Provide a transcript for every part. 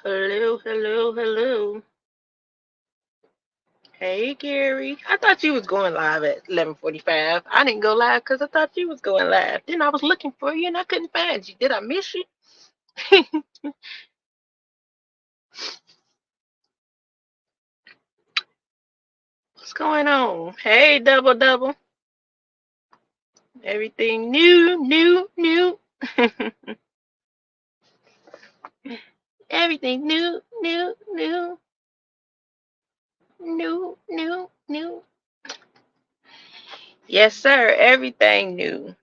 Hello, hello, hello. Hey, Gary. I thought you was going live at 11:45. I didn't go live because I thought you was going live. Then I was looking for you and I couldn't find you. Did I miss you? What's going on? Hey, double double. Everything new, new, new. Everything new, new, new, new, new, new. Yes, sir. Everything new.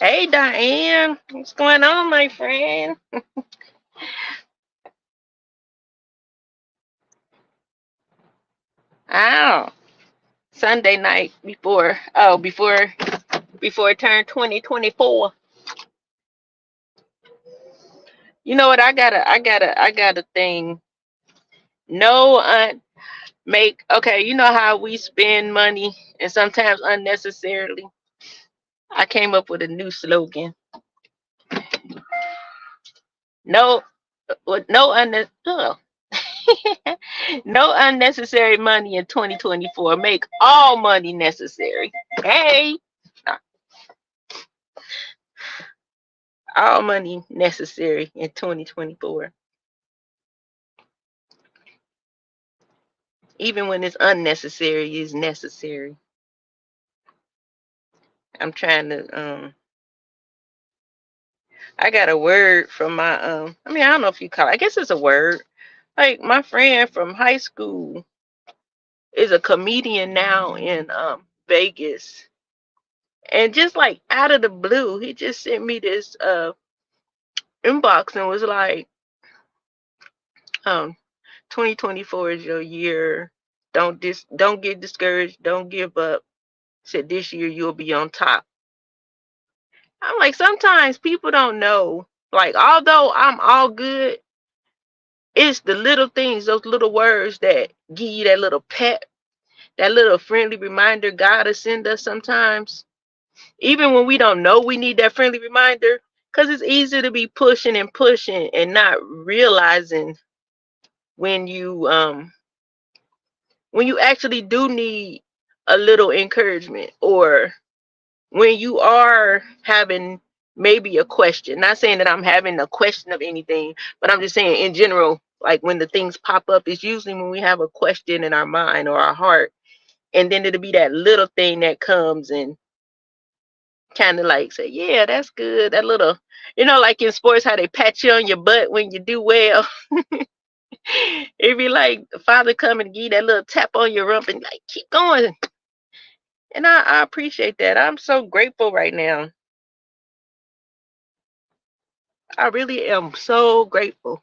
Hey, Diane. What's going on, my friend? Oh, Sunday night before it turned 2024. You know what? I got a thing. No, make okay. You know how we spend money and sometimes unnecessarily. I came up with a new slogan. No, no no unnecessary money in 2024. Make all money necessary. Hey, all money necessary in 2024, even when it's unnecessary, is necessary. I'm trying to I got a word from my I mean I don't know if you call it, I guess it's a word. Like my friend from high school is a comedian now in Vegas. And just like out of the blue, he just sent me this inbox and was like, um 2024 is your year. Don't get discouraged, don't give up. Said this year you'll be on top. I'm like, sometimes people don't know. Like, although I'm all good, it's the little things, those little words that give you that little pep, that little friendly reminder God will send us sometimes. Even when we don't know we need that friendly reminder, because it's easy to be pushing and pushing and not realizing when you actually do need a little encouragement, or when you are having maybe a question. Not saying that I'm having a question of anything, but I'm just saying in general, like when the things pop up, it's usually when we have a question in our mind or our heart, and then it'll be that little thing that comes and kind of like say, yeah, that's good. That little, like in sports, how they pat you on your butt when you do well. It'd be like the father coming and give you that little tap on your rump and like keep going. And I appreciate that. I'm so grateful right now. I really am so grateful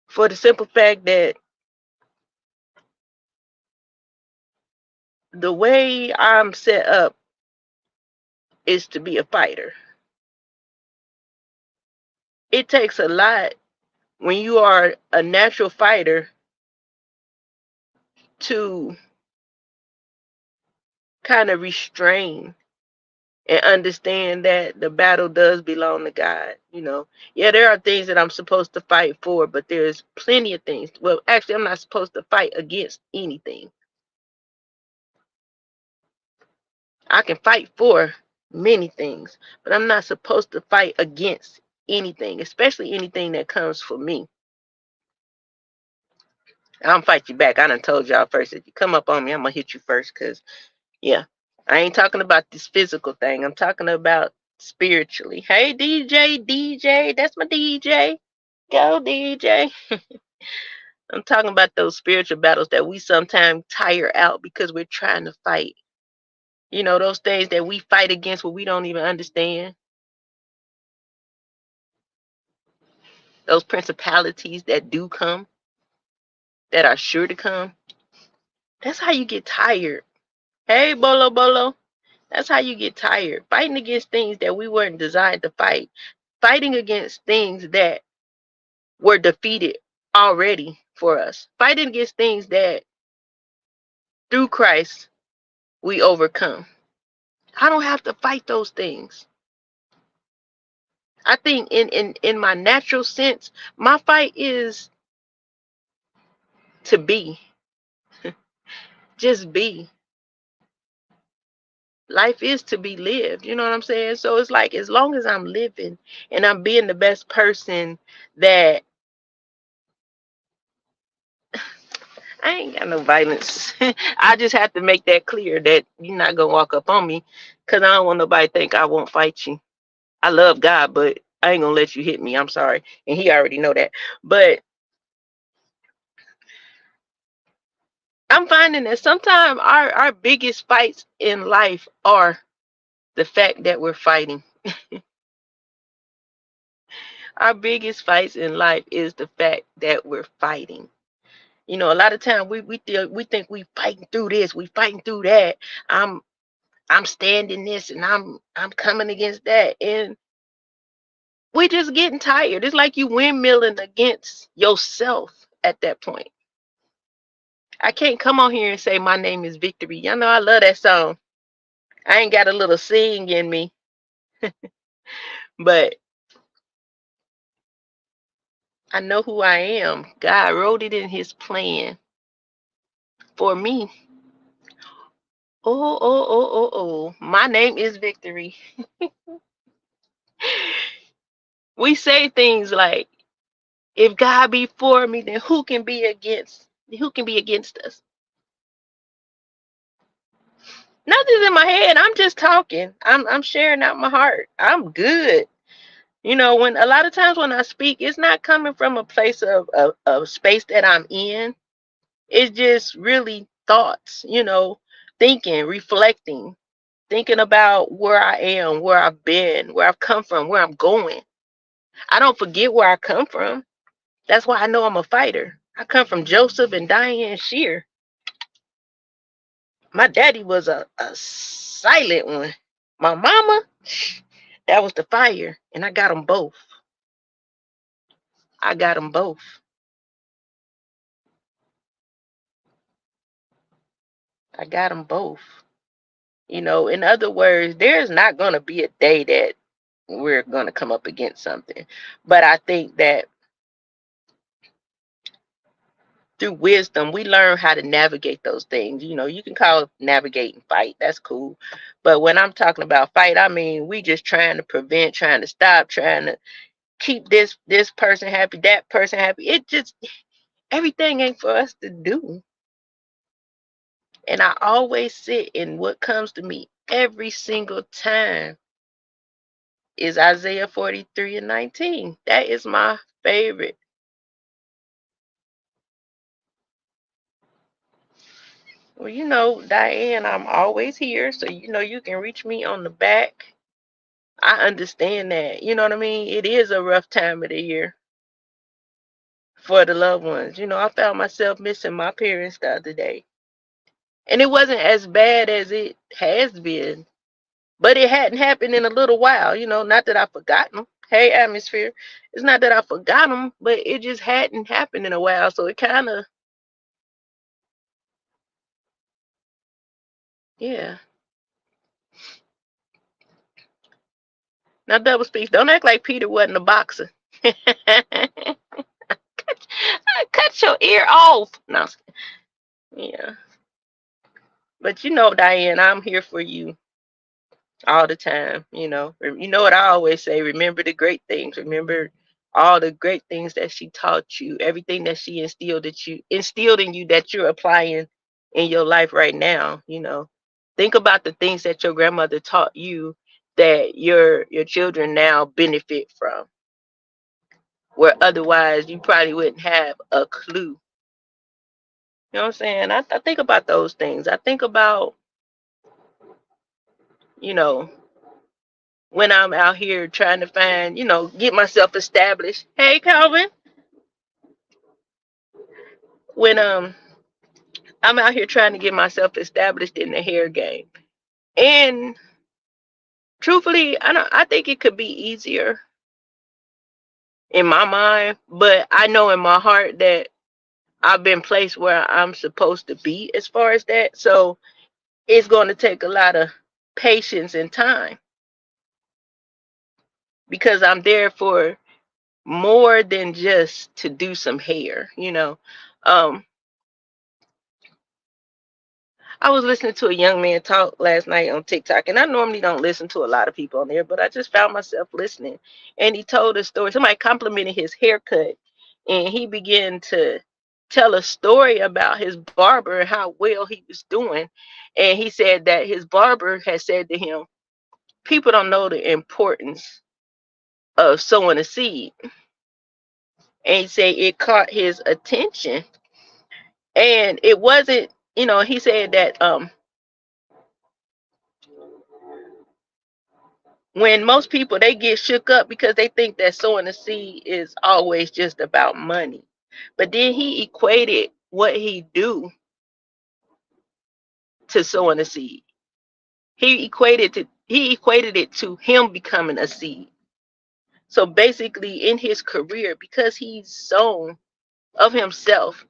for the simple fact that the way I'm set up is to be a fighter. It takes a lot when you are a natural fighter to kind of restrain and understand that the battle does belong to God. Yeah, there are things that I'm supposed to fight for, but there's plenty of things. Well, actually, I'm not supposed to fight against anything. I can fight for many things, but I'm not supposed to fight against anything, especially anything that comes for me. I don't fight you back. I done told y'all first. If you come up on me, I'm gonna hit you first, cause yeah, I ain't talking about this physical thing. I'm talking about spiritually. Hey DJ, DJ, that's my DJ. Go DJ. I'm talking about those spiritual battles that we sometimes tire out because we're trying to fight. Those things that we fight against what we don't even understand. Those principalities that do come, that are sure to come. That's how you get tired. Hey, Bolo Bolo. That's how you get tired. Fighting against things that we weren't designed to fight. Fighting against things that were defeated already for us. Fighting against things that through Christ we overcome. I don't have to fight those things. I think in my natural sense, my fight is to be, just be. Life is to be lived. You know what I'm saying? So it's like as long as I'm living and I'm being the best person that I ain't got no violence. I just have to make that clear that you're not gonna walk up on me because I don't want nobody to think I won't fight you. I love God, but I ain't gonna let you hit me. I'm sorry. And he already know that. But I'm finding that sometimes our biggest fights in life are the fact that we're fighting. Our biggest fights in life is the fact that we're fighting. You know, a lot of times we think we fighting through this, we fighting through that. I'm I'm standing this and I'm coming against that. And we just getting tired. It's like you windmilling against yourself at that point. I can't come on here and say my name is Victory. Y'all know I love that song. I ain't got a little sing in me, but I know who I am. God wrote it in his plan for me. Oh. My name is Victory. We say things like, if God be for me, then who can be against us? Nothing's in my head. I'm just talking. I'm sharing out my heart. I'm good. You know, when a lot of times when I speak, it's not coming from a place of space that I'm in. It's just really thoughts, thinking, reflecting, thinking about where I am, where I've been, where I've come from, where I'm going. I don't forget where I come from. That's why I know I'm a fighter. I come from Joseph and Diane Shear. My daddy was a silent one. My mama, that was the fire. And I got them both. I got them both. I got them both. In other words, there's not going to be a day that we're going to come up against something. But I think that through wisdom, we learn how to navigate those things. You can call it navigating fight. That's cool. But when I'm talking about fight, I mean, we just trying to prevent, trying to stop, trying to keep this person happy, that person happy. It just, everything ain't for us to do. And I always sit in what comes to me every single time is Isaiah 43 and 19. That is my favorite. Well, Diane, I'm always here, so you can reach me on the back. I understand that. You know what I mean? It is a rough time of the year for the loved ones. I found myself missing my parents the other day. And it wasn't as bad as it has been, but it hadn't happened in a little while. Not that I forgot them. Hey, atmosphere. It's not that I forgot them, but it just hadn't happened in a while. So it kind of, yeah. Now, double speak. Don't act like Peter wasn't a boxer. Cut your ear off. No, yeah. But Diane, I'm here for you all the time. You know what I always say, remember the great things. Remember all the great things that she taught you, everything that she instilled in you that you're applying in your life right now. Think about the things that your grandmother taught you that your children now benefit from, where otherwise you probably wouldn't have a clue. You know what I'm saying? I think about those things. I think about, you know, when I'm out here trying to find, get myself established. Hey, Calvin. When I'm out here trying to get myself established in the hair game. And truthfully, I think it could be easier in my mind, but I know in my heart that I've been placed where I'm supposed to be as far as that. So it's going to take a lot of patience and time. because I'm there for more than just to do some hair, Um, I was listening to a young man talk last night on TikTok, and I normally don't listen to a lot of people on there, but I just found myself listening. And he told a story. Somebody complimented his haircut, and he began to tell a story about his barber and how well he was doing. And he said that his barber had said to him, "People don't know the importance of sowing a seed." And he said it caught his attention. And it wasn't, he said that when most people they get shook up because they think that sowing a seed is always just about money. But then he equated what he do to sowing a seed. He equated it to him becoming a seed. So basically in his career, because he's sown of himself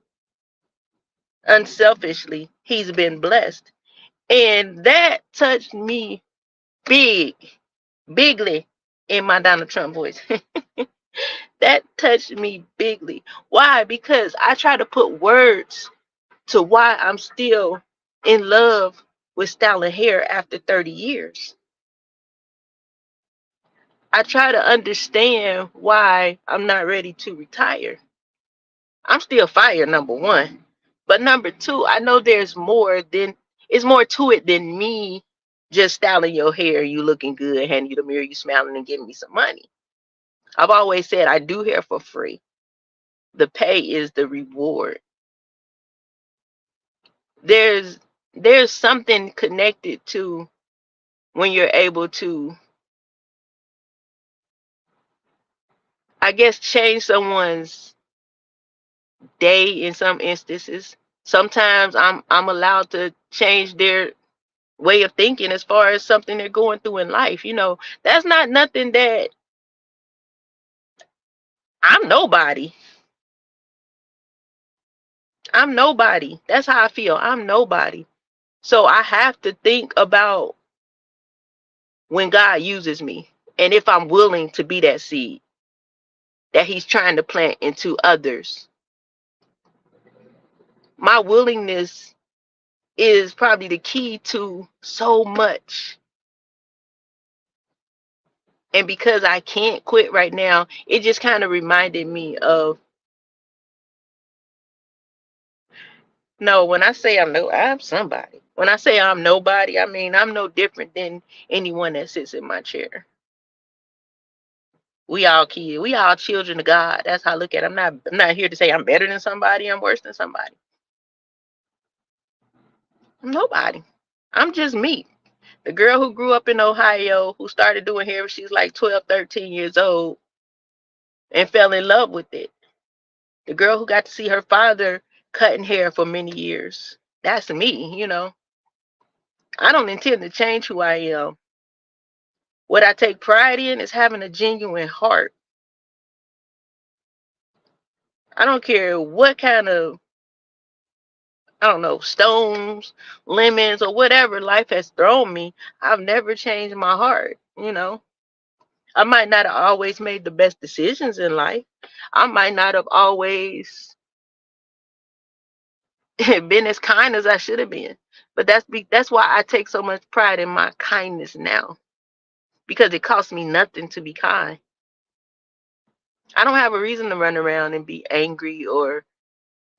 unselfishly, he's been blessed. And that touched me big, bigly in my Donald Trump voice. That touched me bigly. Why? Because I try to put words to why I'm still in love with styling hair after 30 years. I try to understand why I'm not ready to retire. I'm still fire, number one. But number two, I know it's more to it than me just styling your hair, you looking good, handing you the mirror, you smiling and giving me some money. I've always said I do hair for free. The pay is the reward. There's there's something connected to when you're able to, I guess, change someone's day in some instances. Sometimes I'm allowed to change their way of thinking as far as something they're going through in life. That's not nothing that I'm nobody. I'm nobody. That's how I feel. I'm nobody. So I have to think about when God uses me and if I'm willing to be that seed that he's trying to plant into others. My willingness is probably the key to so much. And because I can't quit right now, it just kind of reminded me of, no, when I say I'm somebody. When I say I'm nobody, I mean I'm no different than anyone that sits in my chair. We all kids. We all children of God. That's how I look at it. I'm not here to say I'm better than somebody, I'm worse than somebody. I'm nobody. I'm just me. The girl who grew up in Ohio, who started doing hair when she was like 12, 13 years old and fell in love with it. The girl who got to see her father cutting hair for many years. That's me. I don't intend to change who I am. What I take pride in is having a genuine heart. I don't care what kind of, I don't know, stones, lemons, or whatever life has thrown me. I've never changed my heart. I might not have always made the best decisions in life. I might not have always been as kind as I should have been. But that's why I take so much pride in my kindness now, because it costs me nothing to be kind. I don't have a reason to run around and be angry or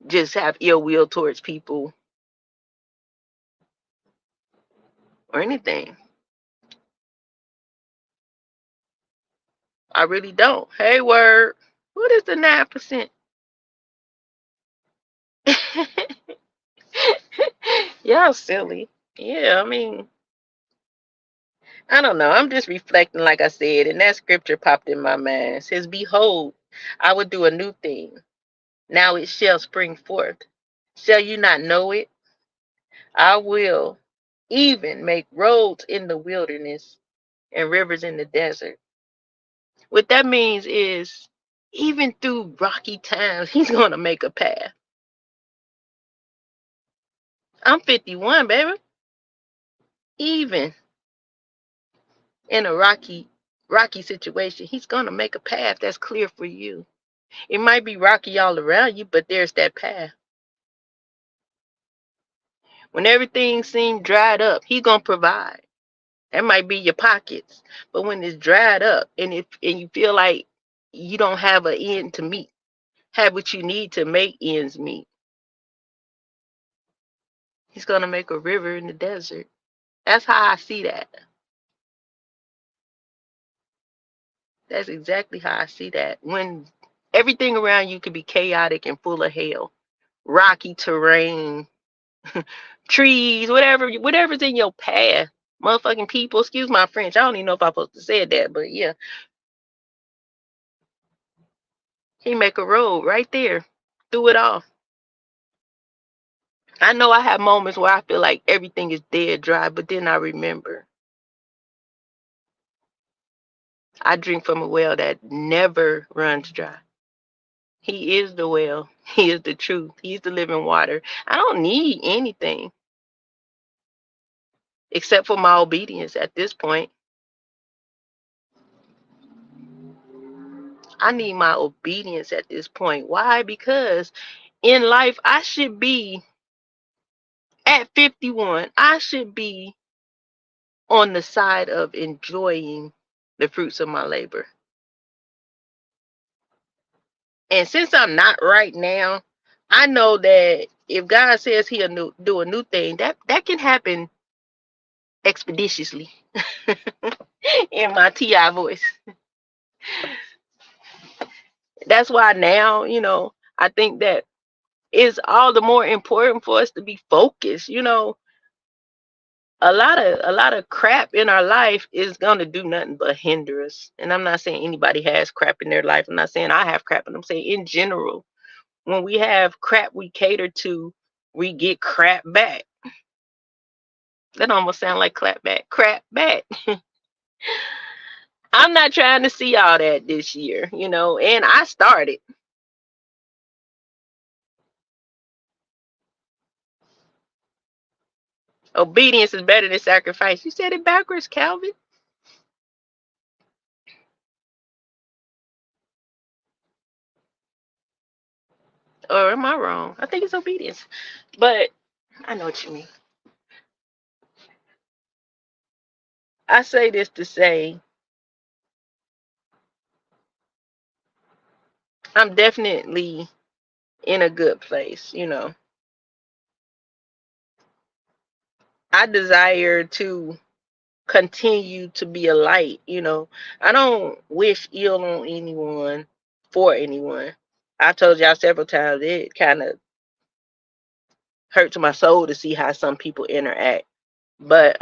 just have ill will towards people or anything. I really don't. Hey, word. What is the 9%? Y'all silly. Yeah, I mean, I don't know. I'm just reflecting, like I said, and that scripture popped in my mind. It says, "Behold, I will do a new thing. Now it shall spring forth. Shall you not know it? I will even make roads in the wilderness and rivers in the desert." What that means is, even through rocky times, he's going to make a path. I'm 51, baby. Even in a rocky rocky situation, he's going to make a path that's clear for you. It might be rocky all around you, but there's that path. When everything seems dried up, he's going to provide. That might be your pockets. But when it's dried up and you feel like you don't have an end to meet, have what you need to make ends meet, he's going to make a river in the desert. That's how I see that. That's exactly how I see that. When everything around you could be chaotic and full of hell, rocky terrain, trees, whatever's in your path, motherfucking people, excuse my French. I don't even know if I'm supposed to say that, but yeah. He make a road right there through it all. I know I have moments where I feel like everything is dead dry, but then I remember I drink from a well that never runs dry. He is the well. He is the truth. He's the living water. I don't need anything except for my obedience at this point. I need my obedience at this point. Why? Because in life, I should be at 51, I should be on the side of enjoying the fruits of my labor. And since I'm not right now, I know that if God says he'll do a new thing, that can happen expeditiously in my TI voice. That's why now, I think that it's all the more important for us to be focused. A lot of crap in our life is gonna do nothing but hinder us. And I'm not saying anybody has crap in their life. I'm not saying I have crap, and I'm saying in general, when we have crap we cater to, we get crap back. That almost sounds like clap back, crap back. I'm not trying to see all that this year, and I started. Obedience is better than sacrifice. You said it backwards, Calvin. Or am I wrong? I think it's obedience. But I know what you mean. I say this to say I'm definitely in a good place, I desire to continue to be a light, I don't wish ill on anyone for anyone. I told y'all several times it kind of hurts my soul to see how some people interact. But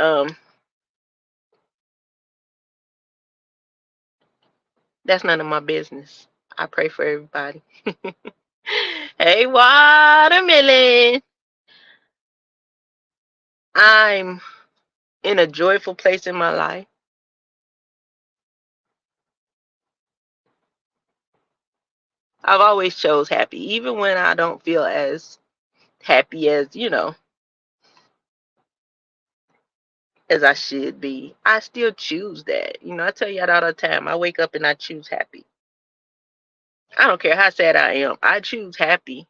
that's none of my business. I pray for everybody. Hey, watermelon. I'm in a joyful place in my life. I've always chose happy, even when I don't feel as happy as I should be. I still choose that. I tell you that all the time. I wake up and I choose happy. I don't care how sad I am. I choose happy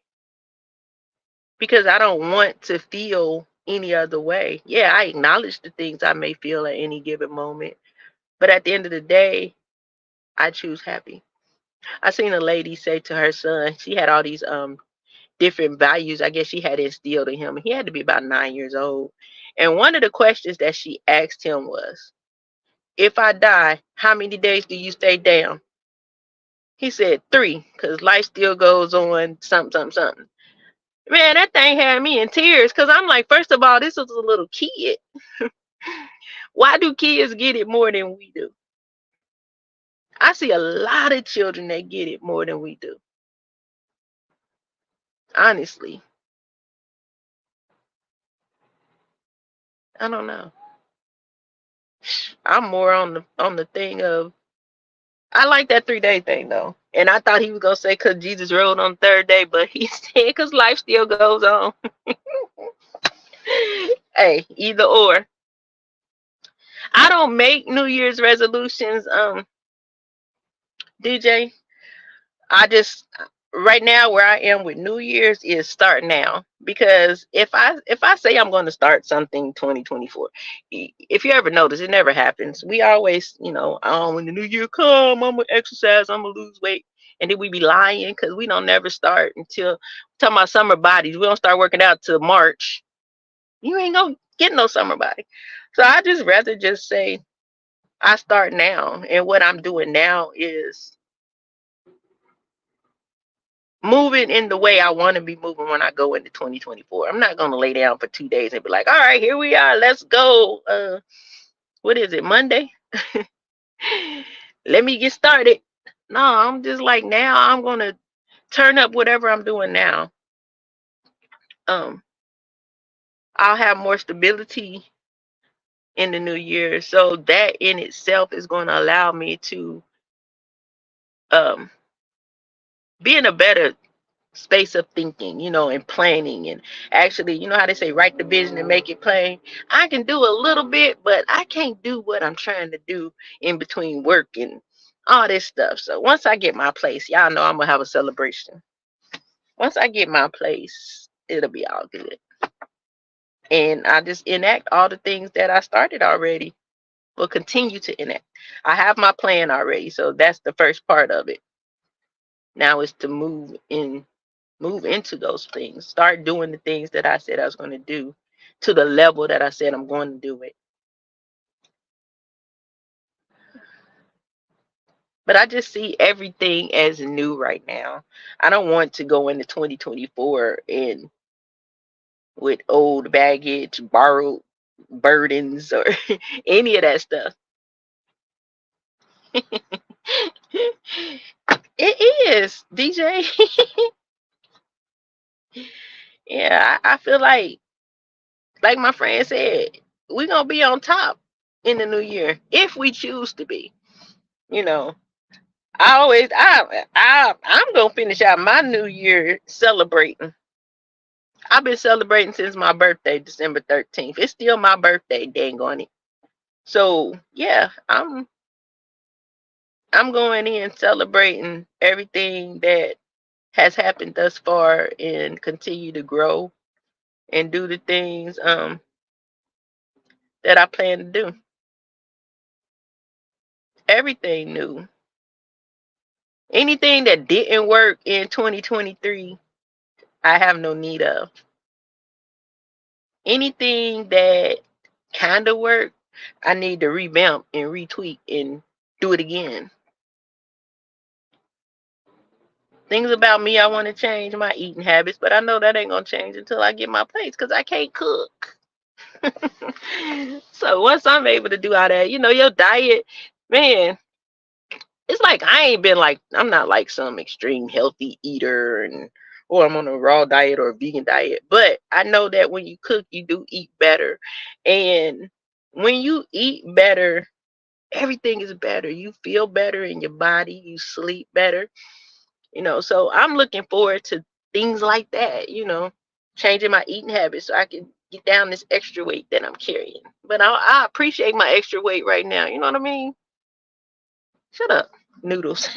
because I don't want to feel any other way. Yeah, I acknowledge the things I may feel at any given moment, but at the end of the day, I choose happy. I seen a lady say to her son, she had all these different values I guess she had instilled in him. He had to be about 9 years old. And one of the questions that she asked him was, if I die, how many days do you stay down? He said 3, because life still goes on, something. Man, that thing had me in tears because I'm like, first of all, this is a little kid. Why do kids get it more than we do? I see a lot of children that get it more than we do. Honestly. I don't know. I'm more on the thing of, I like that 3-day thing though. And I thought he was gonna say because Jesus rode on the 3rd day, but he said because life still goes on. Hey, either or. I don't make New Year's resolutions, DJ. I just right now where I am with New Year's is start now, because if I say I'm going to start something 2024, if you ever notice, it never happens. We always, when the new year come, I'm gonna exercise, I'm gonna lose weight, and then we be lying because we don't never start until talking about summer bodies. We don't start working out till March. You ain't gonna get no summer body. So I just rather just say I start now, and what I'm doing now is moving in the way I want to be moving when I go into 2024. I'm not going to lay down for 2 days and be like, all right, here we are. Let's go. What is it? Monday? Let me get started. No, I'm just like, now I'm going to turn up whatever I'm doing now. Um, I'll have more stability in the new year. So that in itself is going to allow me to um, be in a better space of thinking, and planning, and actually, how they say, write the vision and make it plain. I can do a little bit, but I can't do what I'm trying to do in between work and all this stuff. So once I get my place, y'all know I'm gonna have a celebration. Once I get my place, it'll be all good. And I just enact all the things that I started already. Will continue to enact. I have my plan already, so that's the first part of it. Now is to move into those things, start doing the things that I said I was going to do to the level that I said I'm going to do it. But I just see everything as new right now. I don't want to go into 2024 and with old baggage, borrowed burdens, or any of that stuff. It is, DJ. Yeah, I feel like my friend said, we're gonna be on top in the new year if we choose to be. You know, I'm gonna finish out my new year celebrating. I've been celebrating since my birthday, December 13th. It's still my birthday, dang on it. So yeah, I'm going in celebrating everything that has happened thus far and continue to grow and do the things that I plan to do. Everything new. Anything that didn't work in 2023, I have no need of. Anything that kind of worked, I need to revamp and retweak and do it again. Things about me, I want to change my eating habits, but I know that ain't gonna change until I get my place because I can't cook. So once I'm able to do all that, your diet, man, it's like I'm not like some extreme healthy eater or I'm on a raw diet or a vegan diet, but I know that when you cook, you do eat better. And when you eat better, everything is better. You feel better in your body, you sleep better, So I'm looking forward to things like that, changing my eating habits so I can get down this extra weight that I'm carrying. But I appreciate my extra weight right now. You know what I mean? Shut up, noodles.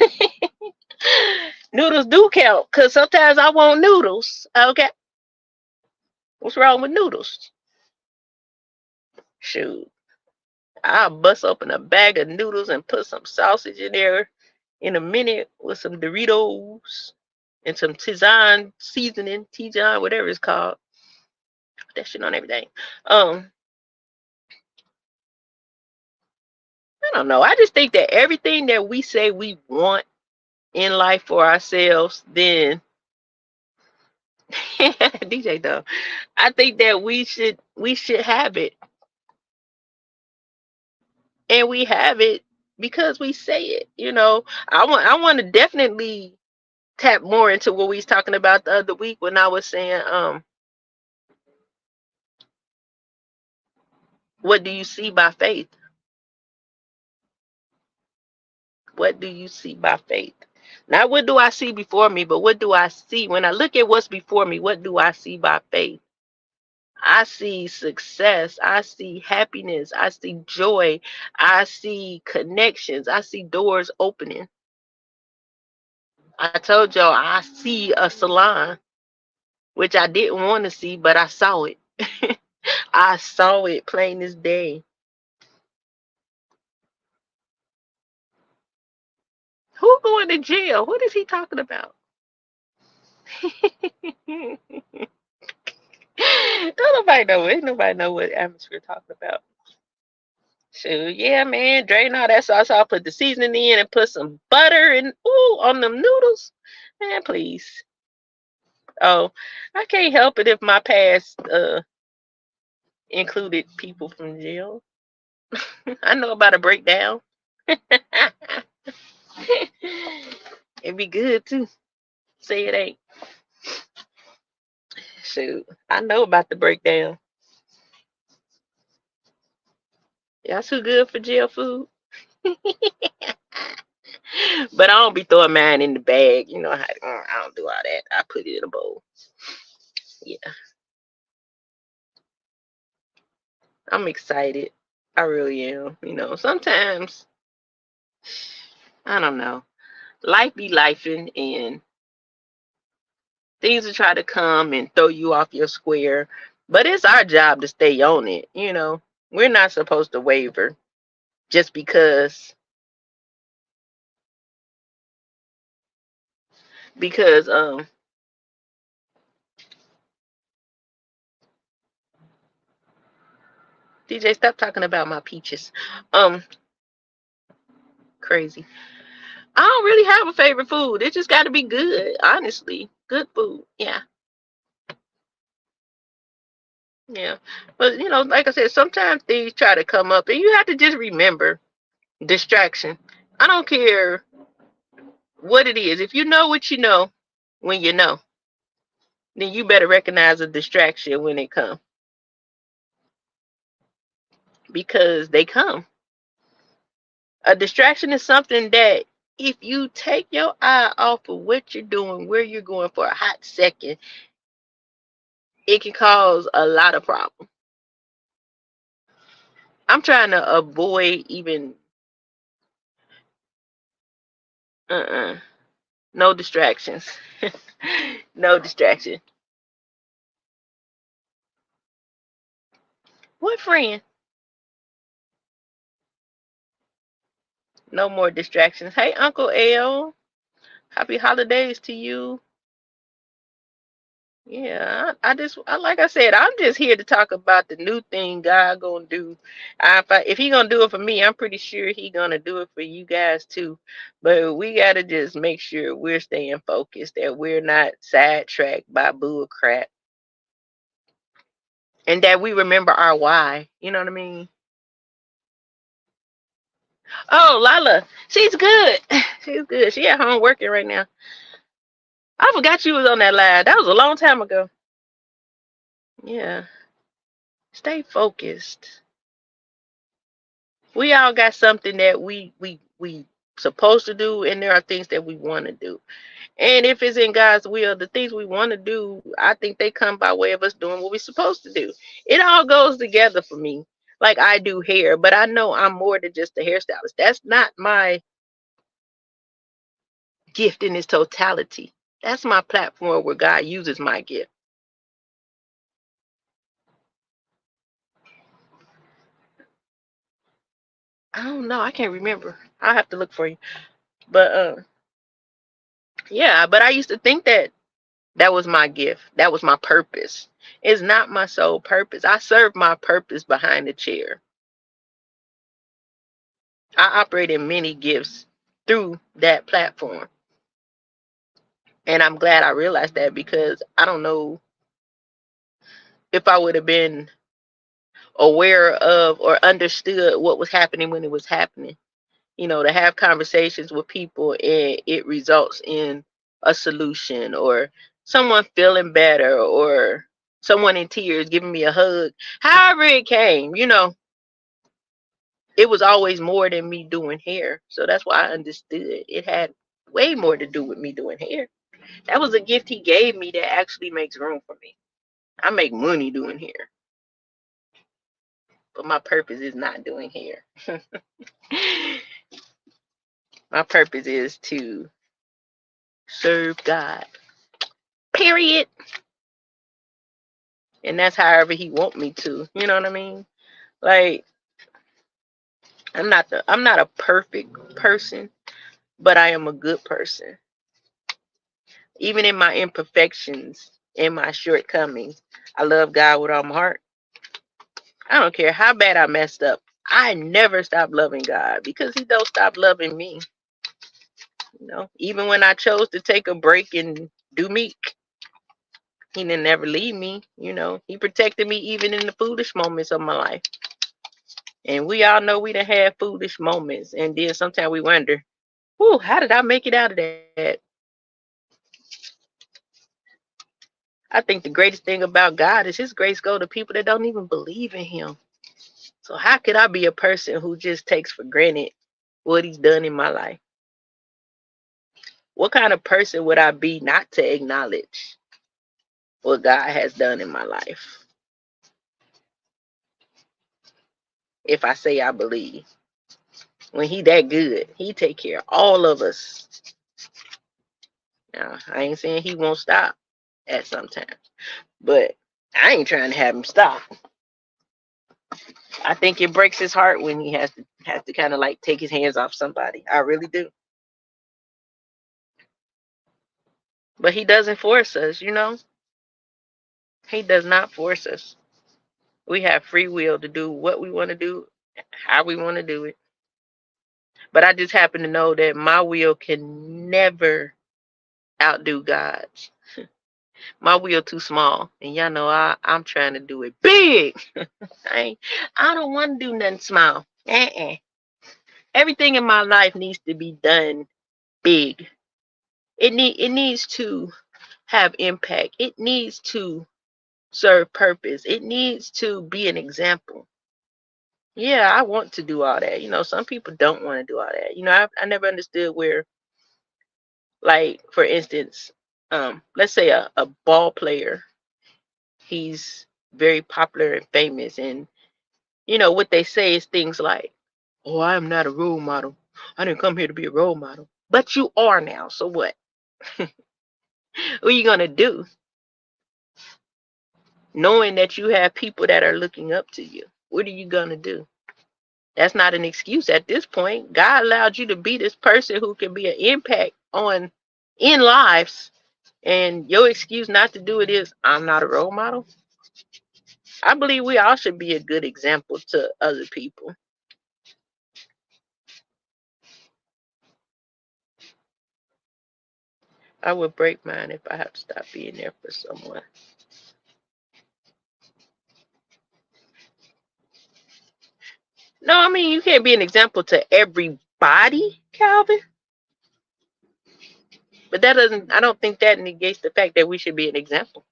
Noodles do count because sometimes I want noodles. Okay. What's wrong with noodles? Shoot. I'll bust open a bag of noodles and put some sausage in there in a minute with some Doritos and some Tijan seasoning, Tijan, whatever it's called. Put that shit on everything. I don't know. I just think that everything that we say we want in life for ourselves, then DJ though, I think that we should have it. And we have it because we say it. I want to definitely tap more into what we was talking about the other week when I was saying, what do you see by faith? What do you see by faith? Not what do I see before me, but what do I see when I look at what's before me? What do I see by faith? I see success. I see happiness. I see joy. I see connections. I see doors opening. I told y'all I see a salon, which I didn't want to see, but I saw it. I saw it plain as day. Who going to jail? What is he talking about? Don't nobody know. Ain't nobody know what atmosphere talking about. So yeah, man, drain all that sauce off, put the seasoning in, and put some butter and ooh on them noodles. Man, please. Oh, I can't help it if my past included people from jail. I know about a breakdown. It'd be good too. Say it ain't. Shoot, I know about the breakdown. Y'all too good for jail food. But I don't be throwing mine in the bag. You know how I don't do all that. I put it in a bowl. Yeah, I'm excited. I really am. You know, sometimes I don't know. Life be lifing and things will try to come and throw you off your square. But it's our job to stay on it, you know. We're not supposed to waver just because DJ, stop talking about my peaches. Um Crazy. I don't really have a favorite food. It just got to be good, honestly. Good food. Yeah. Yeah. But you know, like I said, sometimes things try to come up and you have to just remember distraction. I don't care what it is. If you know what you know when you know, then you better recognize a distraction when it comes because they come. A distraction is something that if you take your eye off of what you're doing, where you're going for a hot second, it can cause a lot of problems. I'm trying to avoid even uh-uh, no distractions. No distraction. What friend? No more distractions. Hey, Uncle L. Happy holidays to you. Yeah, I like I said, I'm just here to talk about the new thing God gonna do. If he gonna do it for me, I'm pretty sure he gonna do it for you guys too. But we gotta just make sure we're staying focused, that we're not sidetracked by bull crap, and that we remember our why. You know what I mean? Oh, Lala, she's good. She's good. She at home working right now. I forgot you was on that live. That was a long time ago. Yeah, stay focused. We all got something that we supposed to do, and there are things that we want to do. And if it's in God's will, the things we want to do, I think they come by way of us doing what we're supposed to do. It all goes together for me. Like I do hair, but I know I'm more than just a hairstylist. That's not my gift in its totality. That's my platform where God uses my gift. I don't know. I can't remember. I'll have to look for you. But yeah, but I used to think that that was my gift. That was my purpose. It's not my sole purpose. I serve my purpose behind the chair. I operate in many gifts through that platform. And I'm glad I realized that because I don't know if I would have been aware of or understood what was happening when it was happening. You know, to have conversations with people and it results in a solution or someone feeling better or someone in tears giving me a hug. However it came, you know, it was always more than me doing hair. So that's why I understood it had way more to do with me doing hair. That was a gift he gave me that actually makes room for me. I make money doing hair, but my purpose is not doing hair. My purpose is to serve God. Period. And that's however he want me to. You know what I mean? Like I'm not a perfect person, but I am a good person. Even in my imperfections, in my shortcomings, I love God with all my heart. I don't care how bad I messed up. I never stop loving God because he don't stop loving me. You know, even when I chose to take a break and do me, he didn't never leave me. You know, he protected me even in the foolish moments of my life. And we all know we done had foolish moments. And then sometimes we wonder, whoo, how did I make it out of that? I think the greatest thing about God is his grace go to people that don't even believe in him. So how could I be a person who just takes for granted what he's done in my life? What kind of person would I be not to acknowledge what God has done in my life? If I say I believe. When he that good, he take care of all of us. Now, I ain't saying he won't stop at some times, but I ain't trying to have him stop. I think it breaks his heart when he has to kind of like take his hands off somebody. I really do. But he doesn't force us, you know? He does not force us. We have free will to do what we want to do, how we want to do it. But I just happen to know that my will can never outdo God's. My will too small, and y'all know I'm trying to do it big. I don't want to do nothing small. Everything in my life needs to be done big. It needs to have impact. It needs to serve purpose. It needs to be an example. Yeah, I want to do all that. You know, some people don't want to do all that. You know, I never understood where, like, for instance, let's say a ball player, he's very popular and famous, and you know what they say is things like, "Oh, I am not a role model. I didn't come here to be a role model." But you are now. So what? What are you gonna do? Knowing that you have people that are looking up to you, what are you gonna do? That's not an excuse at this point. God allowed you to be this person who can be an impact on in lives, and your excuse not to do it is I'm not a role model. I believe we all should be a good example to other people. I would break mine if I have to stop being there for someone. No, I mean you can't be an example to everybody, Calvin. But that doesn't. I don't think that negates the fact that we should be an example.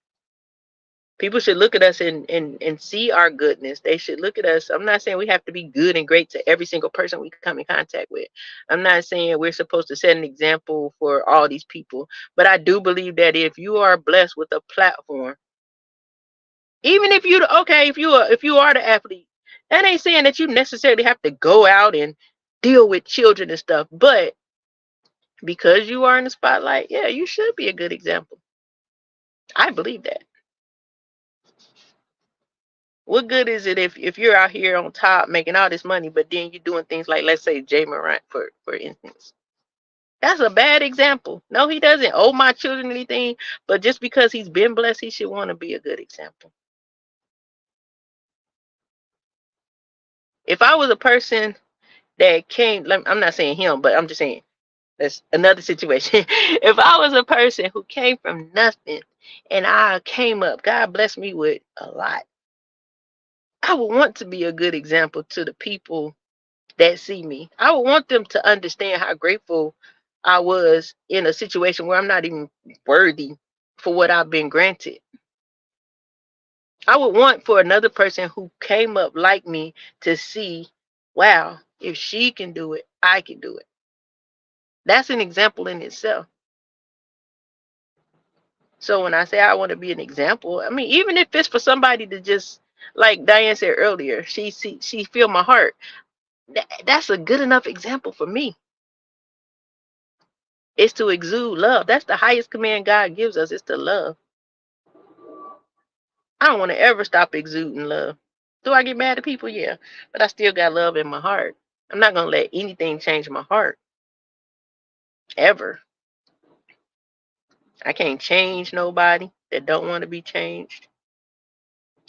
People should look at us and see our goodness. They should look at us. I'm not saying we have to be good and great to every single person we come in contact with. I'm not saying we're supposed to set an example for all these people. But I do believe that if you are blessed with a platform, even if you okay, if you are the athlete, that ain't saying that you necessarily have to go out and deal with children and stuff. But because you are in the spotlight, yeah, you should be a good example. I believe that. What good is it if you're out here on top making all this money, but then you're doing things like, let's say, Jay Morant, for instance? That's a bad example. No, he doesn't owe my children anything, but just because he's been blessed, he should want to be a good example. If I was a person that came, I'm not saying him, but I'm just saying that's another situation. If I was a person who came from nothing and I came up, God blessed me with a lot, I would want to be a good example to the people that see me. I would want them to understand how grateful I was in a situation where I'm not even worthy for what I've been granted. I would want for another person who came up like me to see, wow, if she can do it, I can do it. That's an example in itself. So when I say I want to be an example, I mean, even if it's for somebody to just, like Diane said earlier, she feel my heart. That's a good enough example for me. It's to exude love. That's the highest command God gives us, is to love. I don't want to ever stop exuding love. Do I get mad at people? Yeah. But I still got love in my heart. I'm not going to let anything change my heart. Ever. I can't change nobody that don't want to be changed.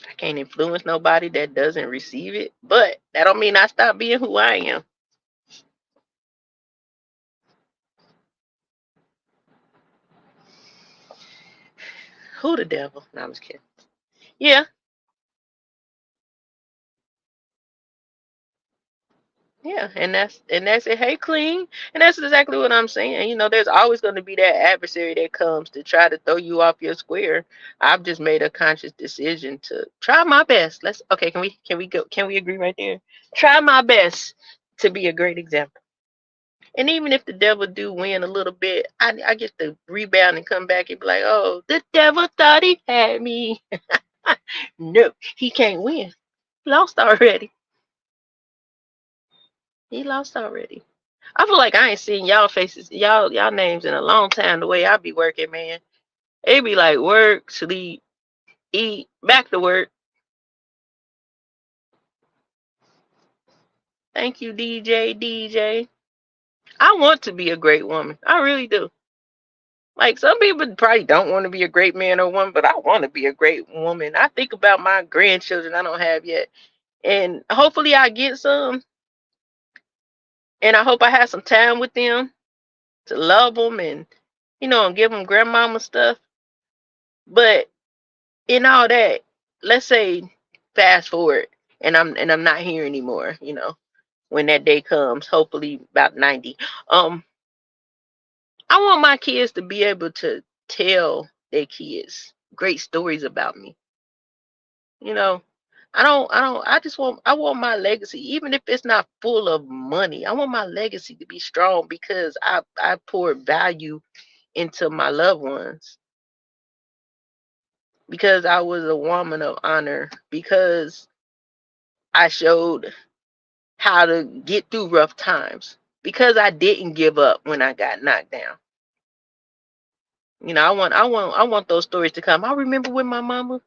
I can't influence nobody that doesn't receive it. But that don't mean I stop being who I am. Who the devil? No, I'm just kidding. Yeah. Yeah, and that's it. Hey, clean, and that's exactly what I'm saying. There's always going to be that adversary that comes to try to throw you off your square. I've just made a conscious decision to try my best. Let's okay. Can we go? Can we agree right there? Try my best to be a great example. And even if the devil do win a little bit, I get to rebound and come back and be like, oh, the devil thought he had me. No, he can't win. Lost already. He lost already. I feel like I ain't seen y'all faces, y'all names in a long time. The way I be working, man, it be like work, sleep, eat, back to work. Thank you, DJ. DJ. I want to be a great woman. I really do. Like some people probably don't want to be a great man or woman, but I want to be a great woman. I think about my grandchildren I don't have yet, and hopefully I get some, and I hope I have some time with them to love them and and give them grandmama stuff. But in all that, let's say fast forward and I'm not here anymore, when that day comes, hopefully about 90. I want my kids to be able to tell their kids great stories about me. You know, I want my legacy, even if it's not full of money. I want my legacy to be strong because I poured value into my loved ones, because I was a woman of honor, because I showed how to get through rough times, because I didn't give up when I got knocked down. I want those stories to come. I remember mama,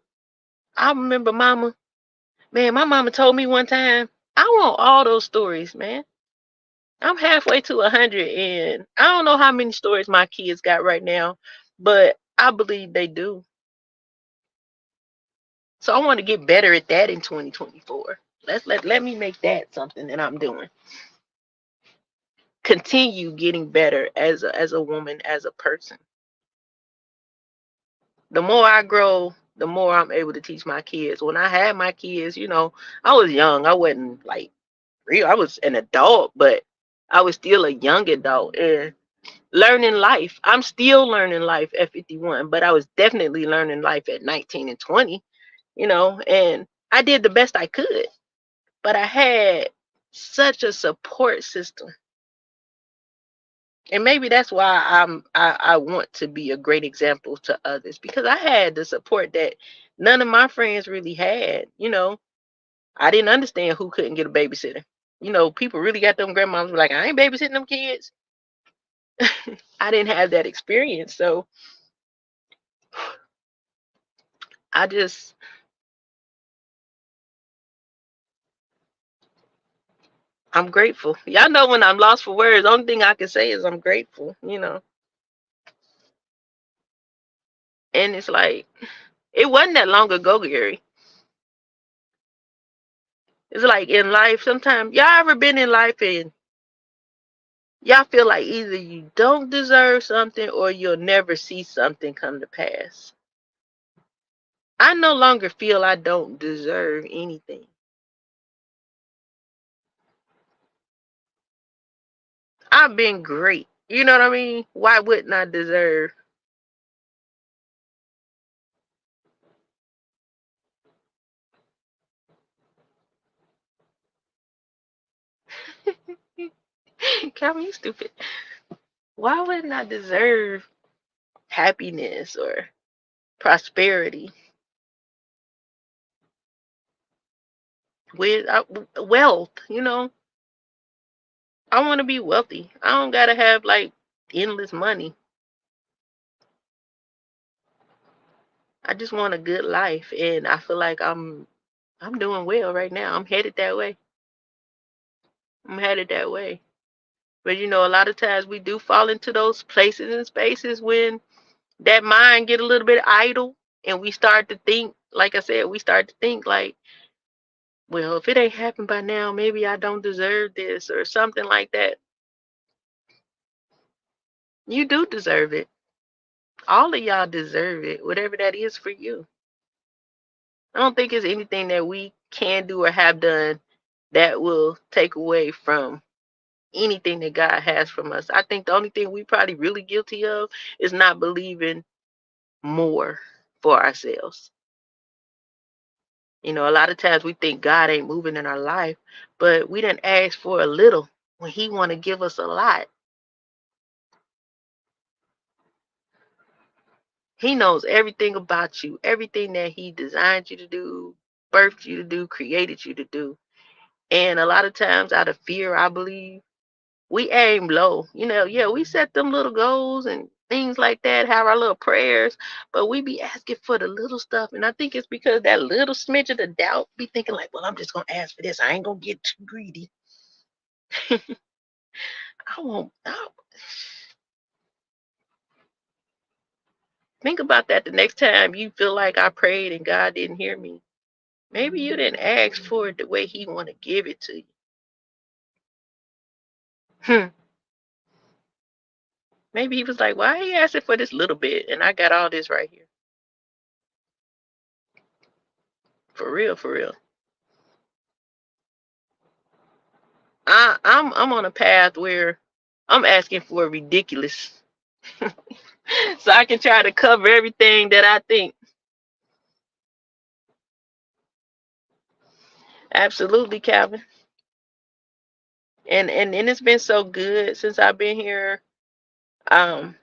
man, my mama told me one time, I want all those stories, man. I'm halfway to 100 and I don't know how many stories my kids got right now, but I believe they do. So I want to get better at that in 2024. Let me make that something that I'm doing. Continue getting better as a woman, as a person. The more I grow, the more I'm able to teach my kids. When I had my kids, I was young. I wasn't like real. I was an adult, but I was still a young adult and learning life. I'm still learning life at 51, but I was definitely learning life at 19 and 20, and I did the best I could. But I had such a support system. And maybe that's why I want to be a great example to others, because I had the support that none of my friends really had. I didn't understand who couldn't get a babysitter. People really got them grandmoms were like, I ain't babysitting them kids. I didn't have that experience. So I just I'm grateful. Y'all know when I'm lost for words, the only thing I can say is I'm grateful. And it's like it wasn't that long ago, Gary. It's like in life, sometimes y'all ever been in life and y'all feel like either you don't deserve something or you'll never see something come to pass. I no longer feel I don't deserve anything. I've been great. You know what I mean? Why wouldn't I deserve? Calvin, you stupid. Why wouldn't I deserve happiness or prosperity, with wealth. I want to be wealthy. I don't gotta have like endless money. I just want a good life, and I feel like I'm doing well right now. I'm headed that way. I'm headed that way. But a lot of times we do fall into those places and spaces when that mind get a little bit idle, and we start to think, like I said, we start to think like, well, if it ain't happened by now, maybe I don't deserve this or something like that. You do deserve it. All of y'all deserve it, whatever that is for you. I don't think it's anything that we can do or have done that will take away from anything that God has from us. I think the only thing we probably really guilty of is not believing more for ourselves. A lot of times we think God ain't moving in our life, but we didn't ask for a little when He want to give us a lot. He knows everything about you, everything that He designed you to do, birthed you to do, created you to do. And a lot of times, out of fear, I believe, we aim low. Yeah, we set them little goals and things like that, have our little prayers, but we be asking for the little stuff. And I think it's because that little smidge of the doubt be thinking like, well, I'm just gonna ask for this. I ain't gonna get too greedy. I won't. Think about that the next time you feel like I prayed and God didn't hear me. Maybe you didn't ask for it the way He want to give it to you. Maybe He was like, why are you asking for this little bit and I got all this right here? For real, for real. I'm on a path where I'm asking for ridiculous, so I can try to cover everything that I think. Absolutely, Calvin. And it's been so good since I've been here. Um,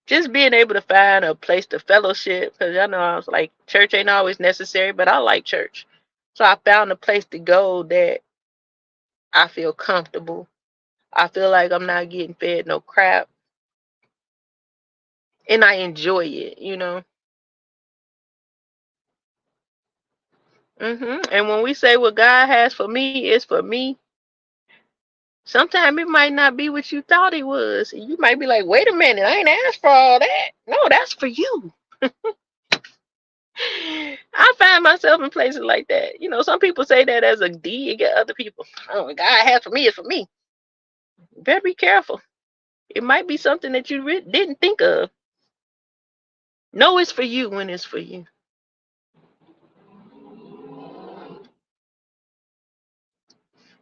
just being able to find a place to fellowship, because I know I was like, church ain't always necessary, but I like church. So I found a place to go that I feel comfortable. I feel like I'm not getting fed no crap, and I enjoy it. And when we say what God has for me is for me, sometimes it might not be what you thought it was. You might be like, wait a minute, I ain't asked for all that. No, that's for you. I find myself in places like that. Some people say that as a dig at other people. Oh, what God has for me is for me. You better be careful. It might be something that you didn't think of. No, it's for you when it's for you.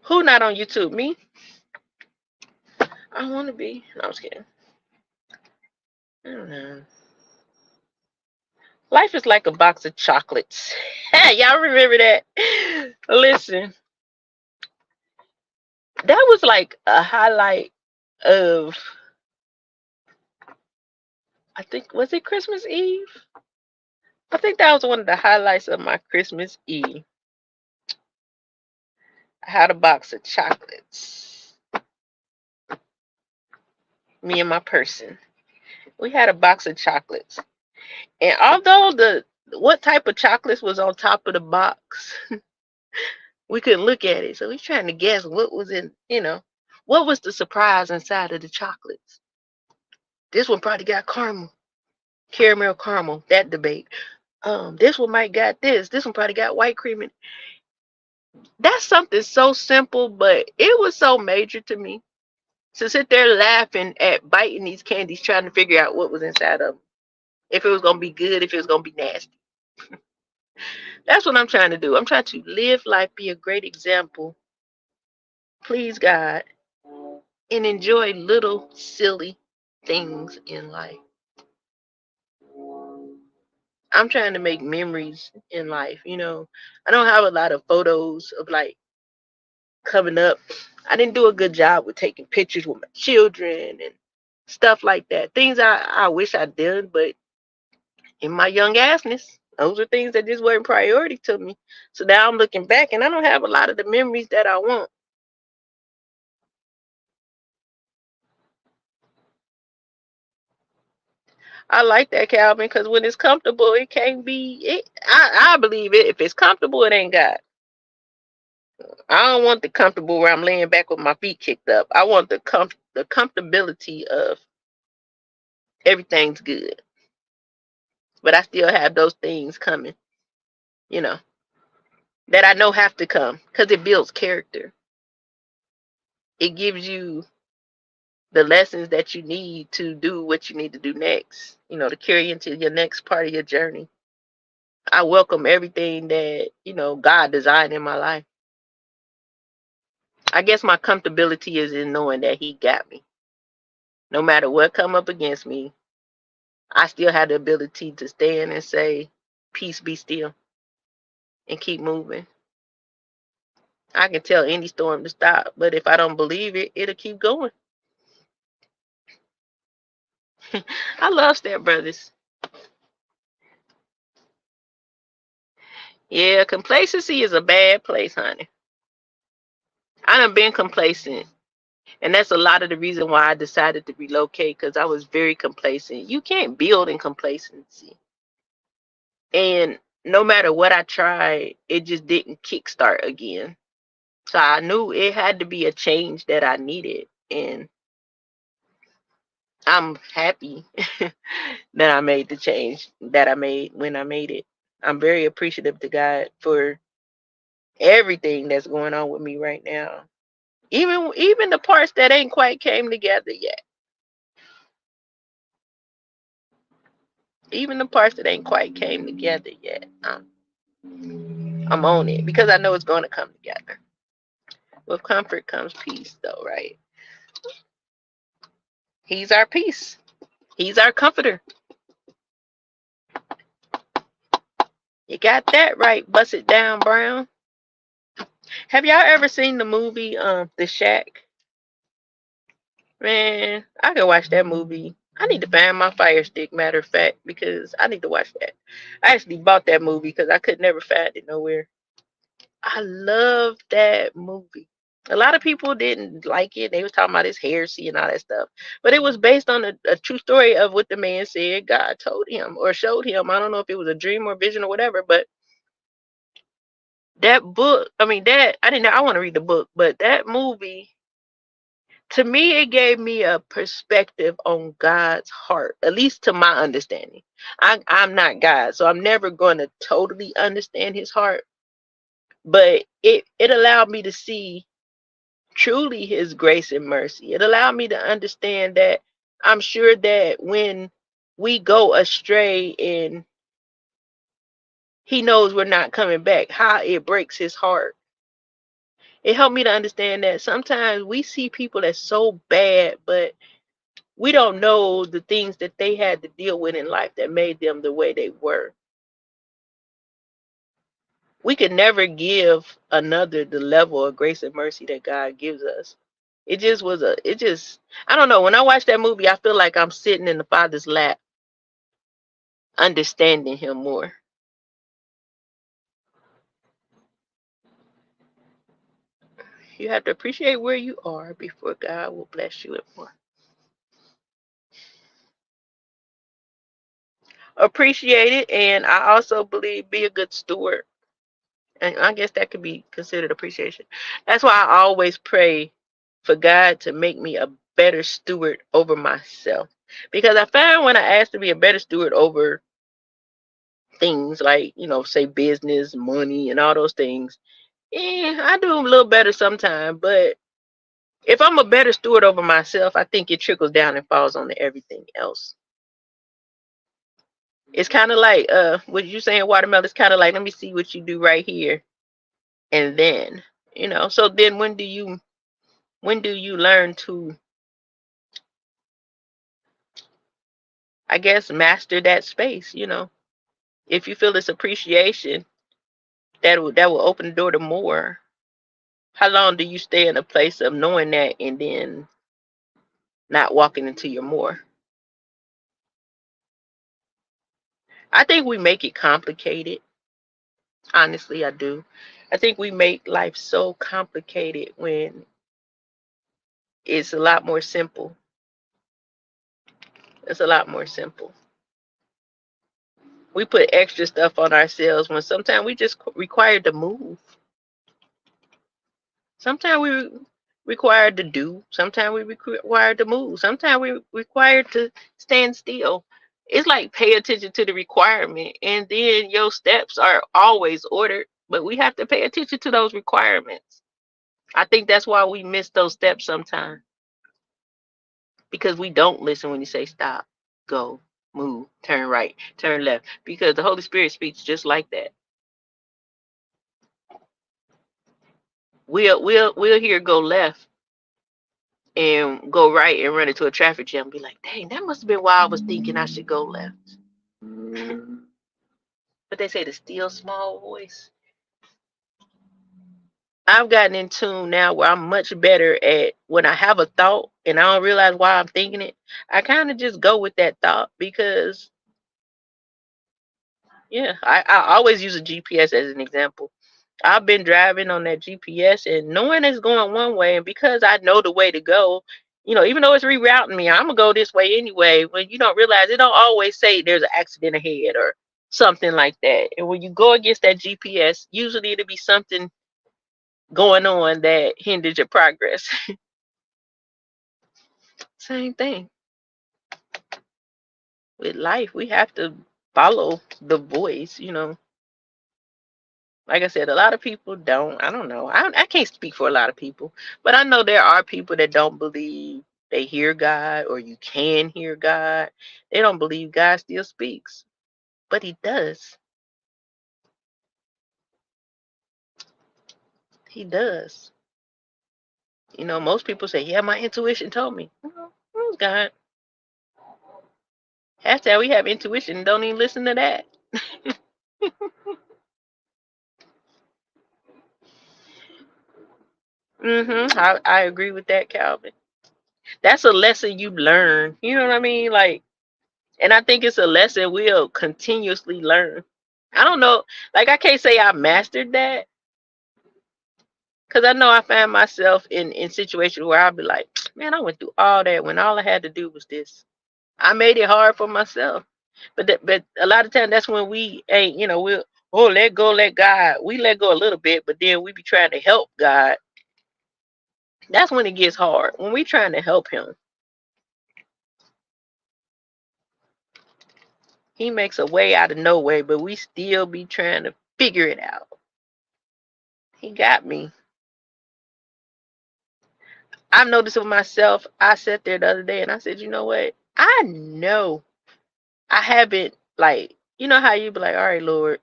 Who not on YouTube? Me? I want to be. No, I'm just kidding. I don't know. Life is like a box of chocolates. Hey, y'all remember that? Listen, that was like a highlight of, I think, was it Christmas Eve? I think that was one of the highlights of my Christmas Eve. I had a box of chocolates. Me and my person. We had a box of chocolates. And although what type of chocolates was on top of the box, we couldn't look at it. So we trying to guess what was what was the surprise inside of the chocolates. This one probably got caramel caramel, that debate. This one might got this. This one probably got white cream. That's something so simple, but it was so major to me to sit there laughing at biting these candies, trying to figure out what was inside of them. If it was gonna be good, if it was gonna be nasty. That's what I'm trying to do. I'm trying to live life, be a great example, please God, and enjoy little silly things in life. I'm trying to make memories in life. I don't have a lot of photos of like coming up. I didn't do a good job with taking pictures with my children and stuff like that. Things I wish I did, but in my young assness, those are things that just weren't priority to me. So now I'm looking back and I don't have a lot of the memories that I want. I like that, Calvin, because when it's comfortable, it can't be it. I believe it. If it's comfortable, it ain't God. I don't want the comfortable where I'm laying back with my feet kicked up. I want the comfortability of everything's good. But I still have those things coming, you know, that I know have to come because it builds character. It gives you the lessons that you need to do what you need to do next, to carry into your next part of your journey. I welcome everything that, God designed in my life. I guess my comfortability is in knowing that he got me. No matter what come up against me, I still have the ability to stand and say, peace be still, and keep moving. I can tell any storm to stop, but if I don't believe it, it'll keep going. I love Step Brothers. Yeah, complacency is a bad place, honey. I done been complacent. And that's a lot of the reason why I decided to relocate, because I was very complacent. You can't build in complacency. And no matter what I tried, it just didn't kickstart again. So I knew it had to be a change that I needed. And I'm happy that I made the change that I made when I made it. I'm very appreciative to God for everything that's going on with me right now. Even the parts that ain't quite came together yet. Even the parts that ain't quite came together yet. I'm on it because I know it's going to come together. With comfort comes peace, though, right? He's our peace. He's our comforter. You got that right. Bust it down, Brown. Have y'all ever seen the movie The Shack? Man, I can watch that movie. I need to find my Fire Stick, matter of fact, because I need to watch that. I actually bought that movie because I could never find it nowhere. I love that movie. A lot of people didn't like it. They was talking about his heresy and all that stuff. But it was based on a true story of what the man said God told him or showed him. I don't know if it was a dream or vision or whatever, but that book, I didn't know, I want to read the book, but that movie, to me, it gave me a perspective on God's heart, at least to my understanding. I'm not God, so I'm never going to totally understand his heart, but it allowed me to see truly his grace and mercy. It allowed me to understand that I'm sure that when we go astray and he knows we're not coming back, how it breaks his heart. It helped me to understand that sometimes we see people that's so bad, but we don't know the things that they had to deal with in life that made them the way they were. We could never give another the level of grace and mercy that God gives us. I don't know. When I watch that movie, I feel like I'm sitting in the Father's lap, understanding him more. You have to appreciate where you are before God will bless you with more. Appreciate it, and I also believe be a good steward. And I guess that could be considered appreciation. That's why I always pray for God to make me a better steward over myself. Because I found when I asked to be a better steward over things like, say business, money, and all those things, I do a little better sometimes. But if I'm a better steward over myself, I think it trickles down and falls on to everything else. It's kind of like what you saying, watermelon. It's kind of like, let me see what you do right here, and then, So then, when do you learn to, I guess, master that space? If you feel this appreciation, that will open the door to more. How long do you stay in a place of knowing that and then not walking into your more? I think we make it complicated. Honestly, I do. I think we make life so complicated when it's a lot more simple. It's a lot more simple. We put extra stuff on ourselves when sometimes we just required to move. Sometimes we required to do. Sometimes we required to move. Sometimes we required to stand still. It's like pay attention to the requirement, and then your steps are always ordered. But we have to pay attention to those requirements. I think that's why we miss those steps sometimes, because we don't listen when you say stop, go, move, turn right, turn left, because the Holy Spirit speaks just like that. We'll hear go left and go right and run into a traffic jam and be like, dang, that must have been why I was thinking I should go left. But they say the still small voice. I've gotten in tune now where I'm much better at when I have a thought and I don't realize why I'm thinking it. I kind of just go with that thought because, yeah, I always use a GPS as an example. I've been driving on that GPS and knowing it's going one way, and because I know the way to go, even though it's rerouting me, I'm gonna go this way anyway. When you don't realize, it don't always say there's an accident ahead or something like that. And when you go against that GPS, usually it'll be something going on that hinders your progress. Same thing with life. We have to follow the voice. Like I said, a lot of people don't. I don't know. I can't speak for a lot of people, but I know there are people that don't believe they hear God or you can hear God. They don't believe God still speaks, but He does. He does. Most people say, "Yeah, my intuition told me." Well, who's God? Hashtag we have intuition. Don't even listen to that. I agree with that, Calvin. That's a lesson you learn. You know what I mean? Like, and I think it's a lesson we'll continuously learn. I don't know. Like, I can't say I mastered that because I know I find myself in situations where I'll be like, man, I went through all that when all I had to do was this. I made it hard for myself. But a lot of times that's when we ain't, we'll, oh, let go, let God. We let go a little bit, but then we be trying to help God. That's when it gets hard. When we trying to help Him, He makes a way out of no way, but we still be trying to figure it out. He got me. I've noticed with myself. I sat there the other day and I said, you know what? I know I haven't, like, you know how you be like, all right, Lord,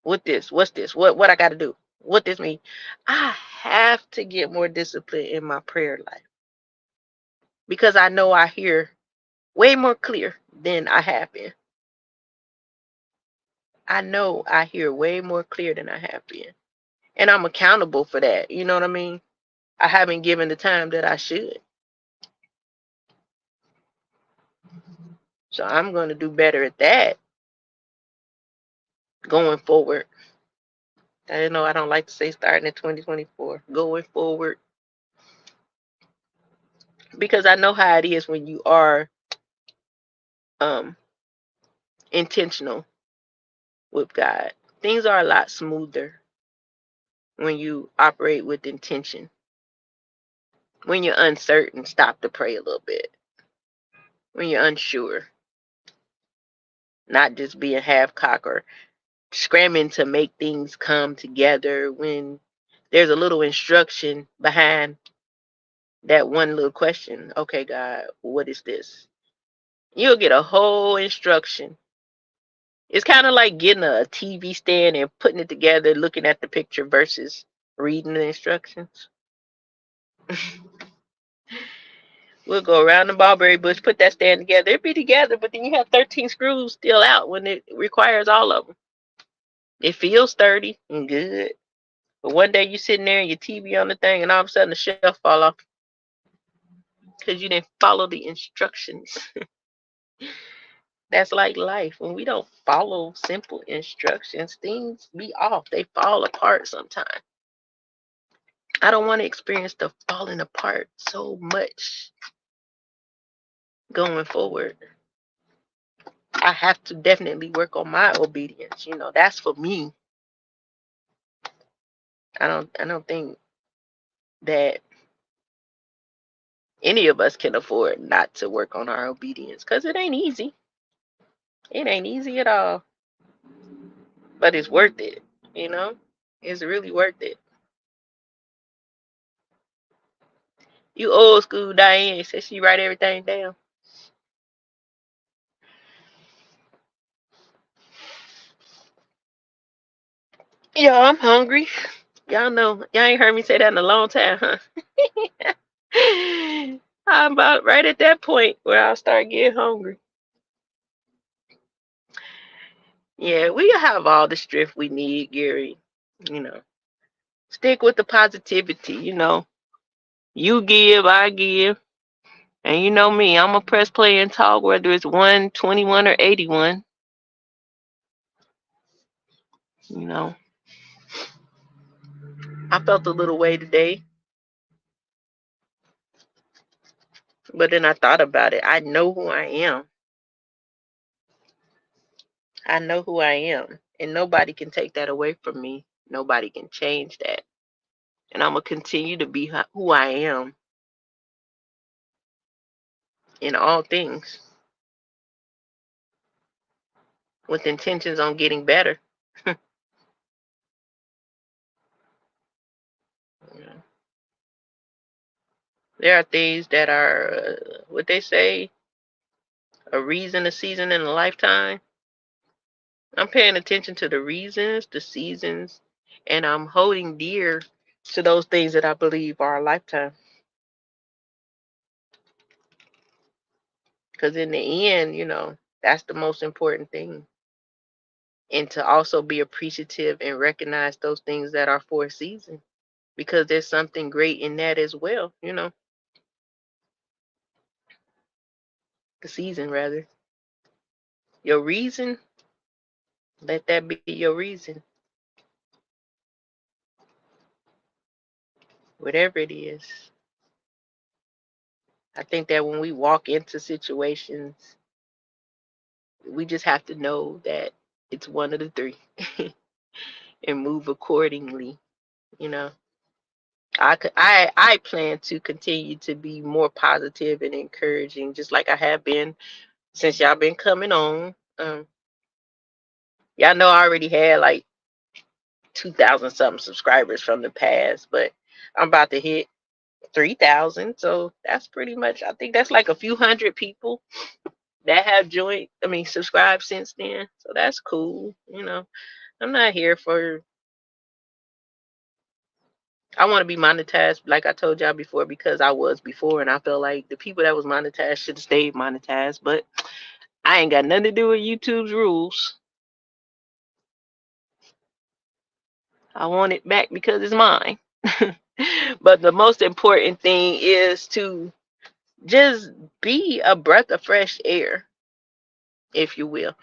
what this? What's this? What I got to do? What this mean? I have to get more discipline in my prayer life because I know I hear way more clear than I have been. I know I hear way more clear than I have been, and I'm accountable for that. You know what I mean? I haven't given the time that I should, so I'm going to do better at that going forward. I know I don't like to say starting in 2024, going forward, because I know how it is when you are um intentional with God. Things are a lot smoother when you operate with intention. When you're uncertain, stop to pray a little bit. When you're unsure, not just being half cock or scrambling to make things come together when there's a little instruction behind that one little question. Okay, God, what is this? You'll get a whole instruction. It's kind of like getting a TV stand and putting it together, looking at the picture versus reading the instructions. We'll go around the mulberry bush, put that stand together. It'll be together, but then you have 13 screws still out when it requires all of them. It feels sturdy and good. But one day you sitting there and your TV on the thing, and all of a sudden the shelf fall off because you didn't follow the instructions. That's like life. When we don't follow simple instructions, things be off. They fall apart sometimes. I don't want to experience the falling apart so much going forward. I have to definitely work on my obedience. That's for me. I don't think that any of us can afford not to work on our obedience because it ain't easy. It ain't easy at all. But it's worth it, you know? It's really worth it. You old school Diane says she write everything down. Yeah, I'm hungry. Y'all know, y'all ain't heard me say that in a long time, huh? I'm about right at that point where I'll start getting hungry. Yeah, we have all the strength we need, Gary. You know, stick with the positivity. You give, I give. And you know me, I'm a press play and talk, whether it's 121 or 81. You know, I felt a little way today, but then I thought about it. I know who I am. I know who I am. And nobody can take that away from me. Nobody can change that. And I'm going to continue to be who I am in all things with intentions on getting better. There are things that are, what they say, a reason, a season, and a lifetime. I'm paying attention to the reasons, the seasons, and I'm holding dear to those things that I believe are a lifetime. Because in the end, that's the most important thing. And to also be appreciative and recognize those things that are for a season. Because there's something great in that as well, the season rather. Your reason, let that be your reason. Whatever it is. I think that when we walk into situations, we just have to know that it's one of the three and move accordingly. You know, I plan to continue to be more positive and encouraging, just like I have been since y'all been coming on. Y'all know I already had like 2,000 something subscribers from the past, but I'm about to hit 3,000. So that's pretty much, I think that's like a few hundred people that have subscribed since then. So that's cool. I'm not here for, I want to be monetized, like I told y'all before, because I was before, and I felt like the people that was monetized should have stayed monetized. But I ain't got nothing to do with YouTube's rules. I want it back because it's mine. But the most important thing is to just be a breath of fresh air, if you will.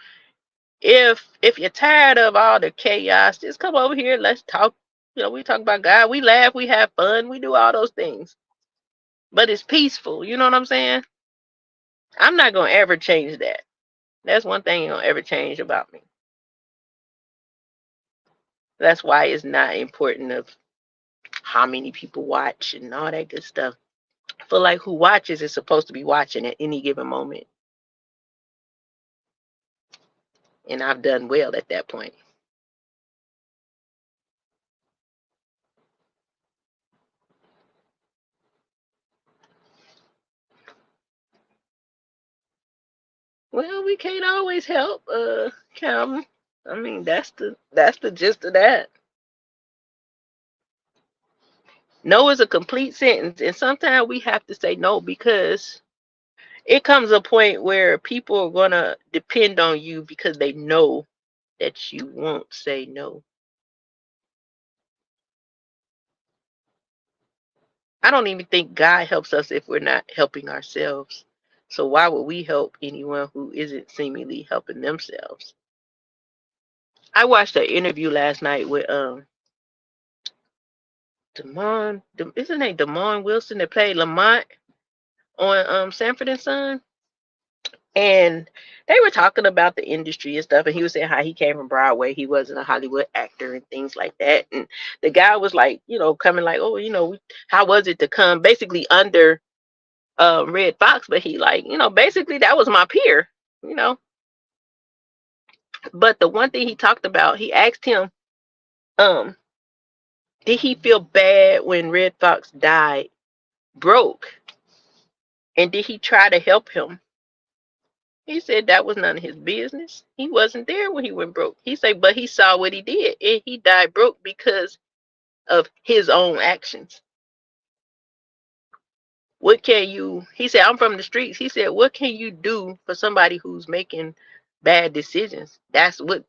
If you're tired of all the chaos, just come over here. Let's talk. We talk about God. We laugh. We have fun. We do all those things. But it's peaceful. You know what I'm saying? I'm not gonna ever change that. That's one thing you don't ever change about me. That's why it's not important of how many people watch and all that good stuff. I feel like who watches is supposed to be watching at any given moment. And I've done well at that point. Well, we can't always help, Calvin. I mean, that's the gist of that. No is a complete sentence, and sometimes we have to say no because it comes a point where people are gonna depend on you because they know that you won't say no. I don't even think God helps us if we're not helping ourselves. So why would we help anyone who isn't seemingly helping themselves? I watched an interview last night with isn't his name Damon Wilson that played Lamont on Sanford and Son, and they were talking about the industry and stuff, and he was saying how he came from Broadway, he wasn't a Hollywood actor and things like that, and the guy was like, coming like, oh, how was it to come basically under Red Fox, but he like, basically that was my peer, you know. But the one thing he talked about, he asked him, um, did he feel bad when Red Fox died broke? And did he try to help him? He said that was none of his business. He wasn't there when he went broke. He said, but he saw what he did, and he died broke because of his own actions. What can you, he said, I'm from the streets. He said, what can you do for somebody who's making bad decisions? That's what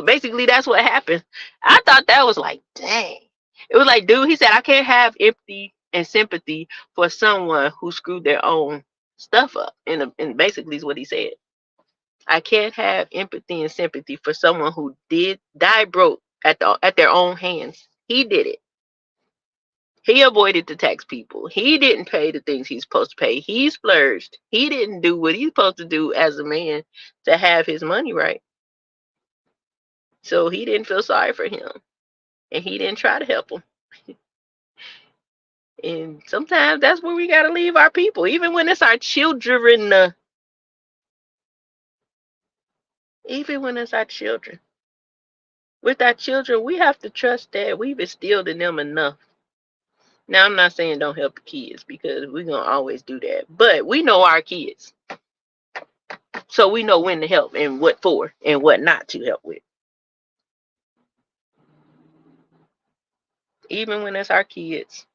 basically that's what happened. I thought that was like, dang. It was like, dude, he said, I can't have empathy and sympathy for someone who screwed their own stuff up. And basically is what he said. I can't have empathy and sympathy for someone who did die broke at their own hands. He did it. He avoided to tax people. He didn't pay the things he's supposed to pay. He splurged. He didn't do what he's supposed to do as a man to have his money right. So he didn't feel sorry for him. And he didn't try to help him. And sometimes that's where we got to leave our people, even when it's our children. Even when it's our children. With our children, we have to trust that we've instilled in them enough. Now, I'm not saying don't help the kids, because we're going to always do that. But we know our kids. So we know when to help and what for and what not to help with. Even when it's our kids.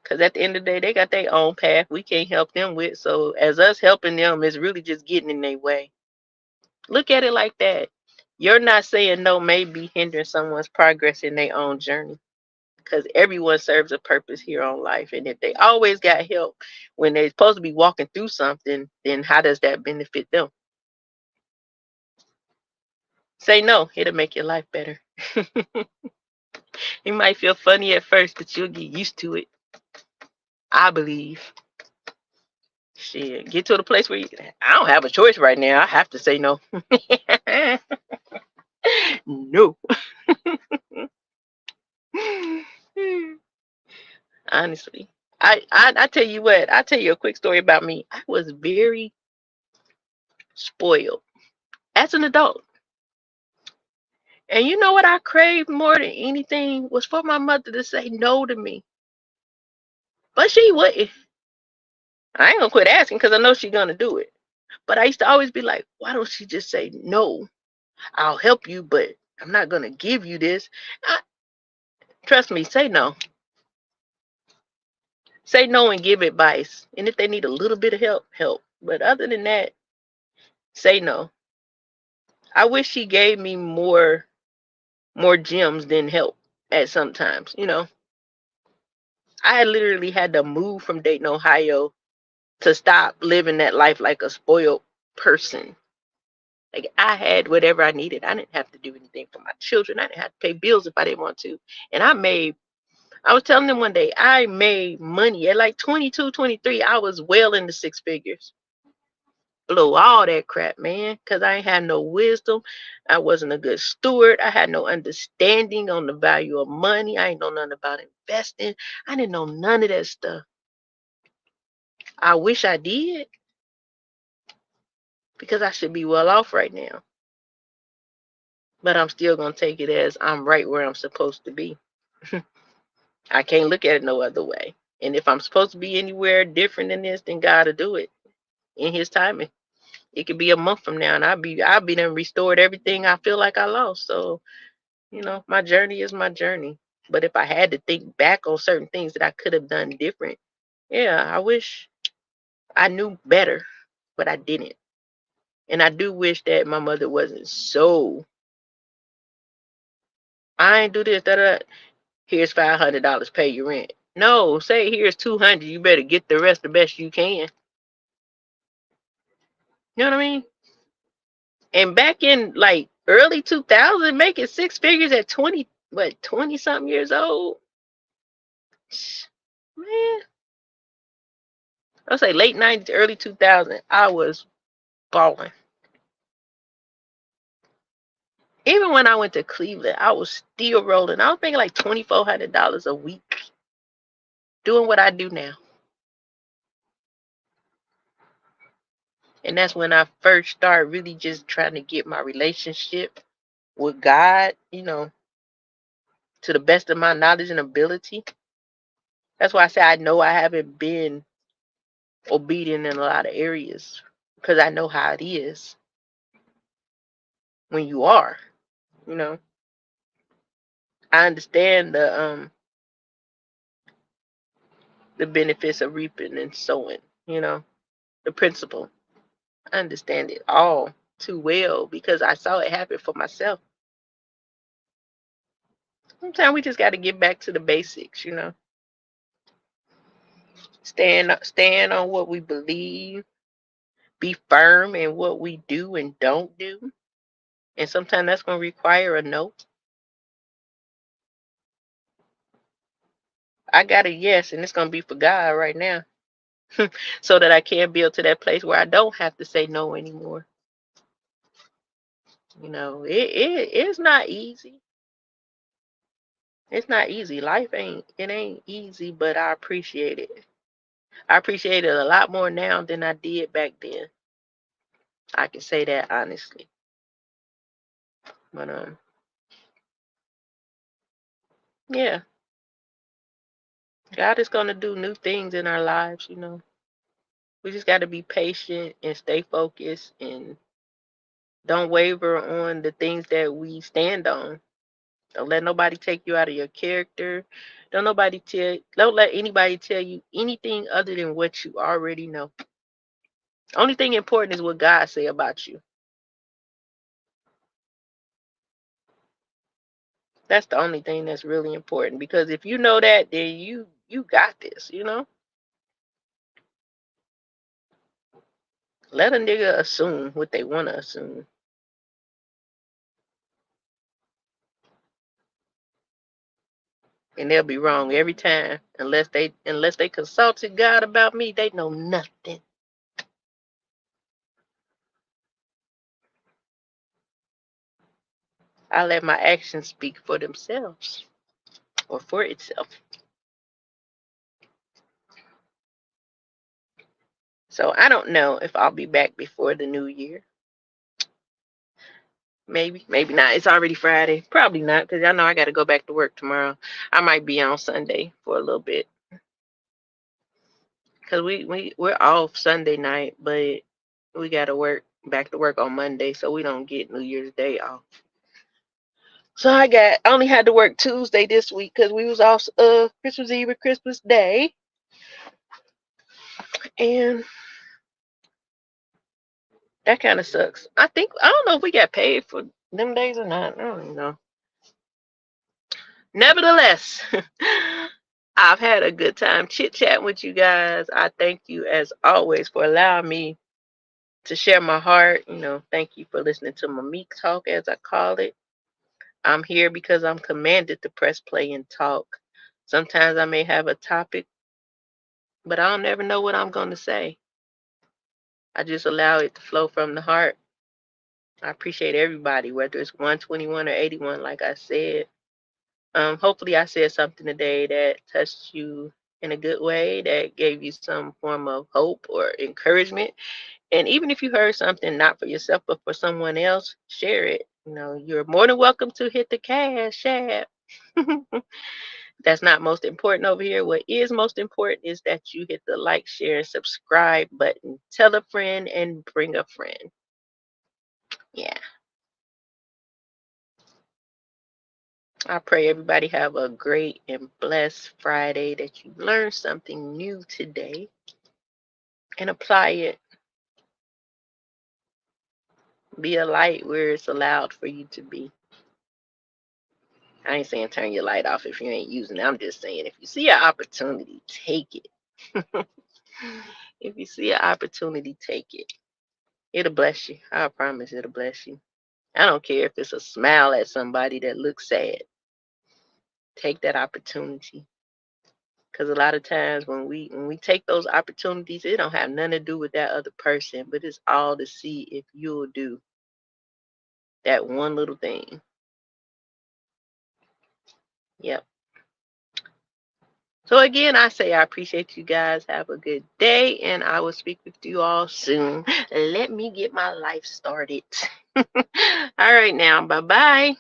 Because at the end of the day, they got their own path we can't help them with. So as us helping them is really just getting in their way. Look at it like that. You're not saying no may be hindering someone's progress in their own journey. Because everyone serves a purpose here on life. And if they always got help when they're supposed to be walking through something, then how does that benefit them? Say no, it'll make your life better. It might feel funny at first, but you'll get used to it. I believe. Shit, get to the place where I don't have a choice right now. I have to say no. No. Honestly, I tell you what. I tell you a quick story about me. I was very spoiled as an adult, and you know what I craved more than anything was for my mother to say no to me. But she wouldn't. I ain't gonna quit asking because I know she's gonna do it. But I used to always be like, why don't she just say no? I'll help you, but I'm not gonna give you this. Trust me, say no. Say no and give advice. And if they need a little bit of help, help. But other than that, say no. I wish she gave me more gems than help at sometimes, I literally had to move from Dayton, Ohio to stop living that life like a spoiled person. Like I had whatever I needed. I didn't have to do anything for my children. I didn't have to pay bills if I didn't want to. And I was telling them one day, I made money at like 22, 23. I was well into six figures. Blow all that crap, man, because I ain't had no wisdom. I wasn't a good steward. I had no understanding on the value of money. I ain't know nothing about investing. I didn't know none of that stuff. I wish I did, because I should be well off right now. But I'm still going to take it as I'm right where I'm supposed to be. I can't look at it no other way. And if I'm supposed to be anywhere different than this, then God will do it in his timing. It could be a month from now and I'll be done restored everything I feel like I lost. So, my journey is my journey. But if I had to think back on certain things that I could have done different, yeah, I wish I knew better, but I didn't. And I do wish that my mother wasn't so, I ain't do this, that. Here's $500, pay your rent. No, say here's $200. You better get the rest the best you can. You know what I mean? And back in like early 2000, making six figures at 20 something years old, man. I'll say late 90s, early 2000. I was balling. Even when I went to Cleveland, I was still rolling. I was making like $2,400 a week doing what I do now. And that's when I first started really just trying to get my relationship with God, to the best of my knowledge and ability. That's why I say I know I haven't been obedient in a lot of areas because I know how it is when you are, you know. I understand the benefits of reaping and sowing, the principle. I understand it all too well because I saw it happen for myself. Sometimes we just got to get back to the basics. Stand on what we believe, be firm in what we do and don't do. And sometimes that's going to require a no. I got a yes, and it's going to be for God right now. So that I can build to that place where I don't have to say no anymore. It's not easy. It's not easy. Life ain't easy, but I appreciate it. I appreciate it a lot more now than I did back then. I can say that honestly. But yeah, God is gonna do new things in our lives. We just gotta be patient and stay focused and don't waver on the things that we stand on. Don't let nobody take you out of your character. Don't let anybody tell you anything other than what you already know. Only thing important is what God say about you. That's the only thing that's really important because if you know that, then you got this. Let a nigga assume what they want to assume. And they'll be wrong every time unless they consulted God about me, they know nothing. I let my actions speak for themselves or for itself. So I don't know if I'll be back before the new year. Maybe not. It's already Friday. Probably not because I know I got to go back to work tomorrow. I might be on Sunday for a little bit because we're off Sunday night, but we got to work back to work on Monday, so we don't get New Year's Day off. So I only had to work Tuesday this week because we was off Christmas Eve and Christmas Day, and that kind of sucks. I don't know if we got paid for them days or not. I don't even know. Nevertheless, I've had a good time chit chatting with you guys. I thank you as always for allowing me to share my heart. Thank you for listening to my meek talk, as I call it. I'm here because I'm commanded to press play and talk. Sometimes I may have a topic, but I'll never know what I'm going to say. I just allow it to flow from the heart. I appreciate everybody, whether it's 121 or 81, like I said. Hopefully, I said something today that touched you in a good way, that gave you some form of hope or encouragement. And even if you heard something not for yourself, but for someone else, share it. You're more than welcome to hit the cash app. That's not most important over here. What is most important is that you hit the like, share, and subscribe button. Tell a friend and bring a friend. Yeah. I pray everybody have a great and blessed Friday, that you learn something new today and apply it. Be a light where it's allowed for you to be. I ain't saying turn your light off if you ain't using it. I'm just saying if you see an opportunity, take it. If you see an opportunity, take it. It'll bless you. I promise it'll bless you. I don't care if it's a smile at somebody that looks sad. Take that opportunity. Because a lot of times when we take those opportunities, it don't have nothing to do with that other person, but it's all to see if you'll do that one little thing. Yep. So again, I say I appreciate you guys. Have a good day, and I will speak with you all soon. Let me get my life started. All right now. Bye-bye.